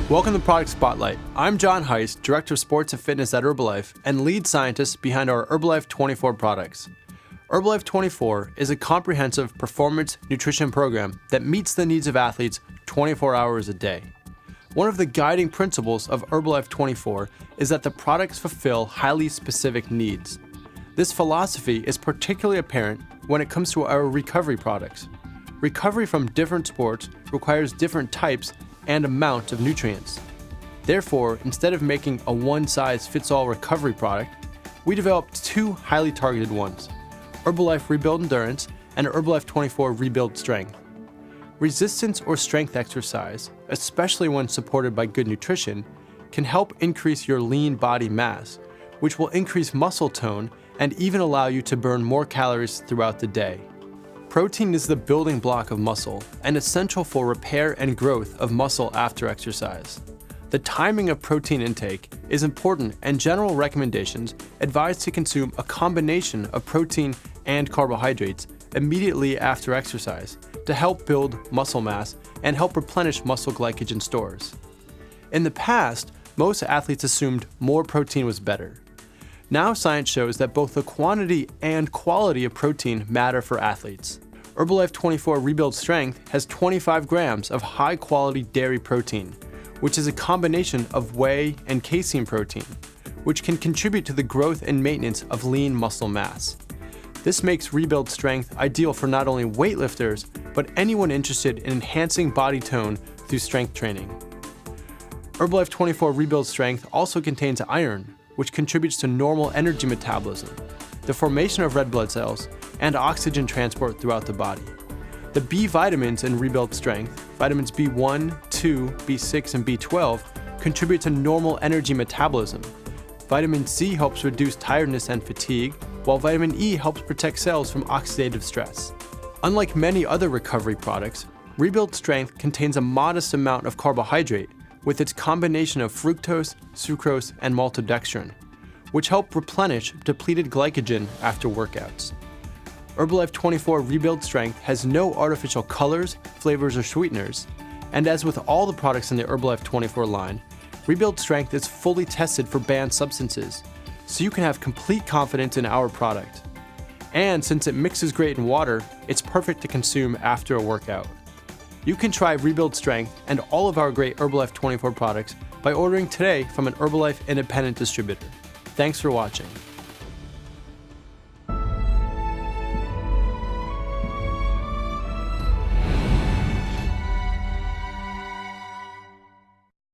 Welcome to Product Spotlight. I'm John Heiss, Director of Sports and Fitness at Herbalife and lead scientist behind our Herbalife24 products. Herbalife24 is a comprehensive performance nutrition program that meets the needs of athletes 24 hours a day. One of the guiding principles of Herbalife24 is that the products fulfill highly specific needs. This philosophy is particularly apparent when it comes to our recovery products. Recovery from different sports requires different types and amount of nutrients. Therefore, instead of making a one-size-fits-all recovery product, we developed two highly targeted ones, Herbalife Rebuild Endurance and Herbalife24 Rebuild Strength. Resistance or strength exercise, especially when supported by good nutrition, can help increase your lean body mass, which will increase muscle tone and even allow you to burn more calories throughout the day. Protein is the building block of muscle and essential for repair and growth of muscle after exercise. The timing of protein intake is important, and general recommendations advise to consume a combination of protein and carbohydrates immediately after exercise to help build muscle mass and help replenish muscle glycogen stores. In the past, most athletes assumed more protein was better. Now science shows that both the quantity and quality of protein matter for athletes. Herbalife24 Rebuild Strength has 25 grams of high-quality dairy protein, which is a combination of whey and casein protein, which can contribute to the growth and maintenance of lean muscle mass. This makes Rebuild Strength ideal for not only weightlifters, but anyone interested in enhancing body tone through strength training. Herbalife24 Rebuild Strength also contains iron, which contributes to normal energy metabolism, the formation of red blood cells, and oxygen transport throughout the body. The B vitamins in Rebuild Strength, vitamins B1, 2, B6, and B12, contribute to normal energy metabolism. Vitamin C helps reduce tiredness and fatigue, while vitamin E helps protect cells from oxidative stress. Unlike many other recovery products, Rebuild Strength contains a modest amount of carbohydrate with its combination of fructose, sucrose, and maltodextrin, which help replenish depleted glycogen after workouts. Herbalife24 Rebuild Strength has no artificial colors, flavors, or sweeteners, and as with all the products in the Herbalife24 line, Rebuild Strength is fully tested for banned substances, so you can have complete confidence in our product. And since it mixes great in water, it's perfect to consume after a workout. You can try Rebuild Strength and all of our great Herbalife24 products by ordering today from an Herbalife independent distributor. Thanks for watching.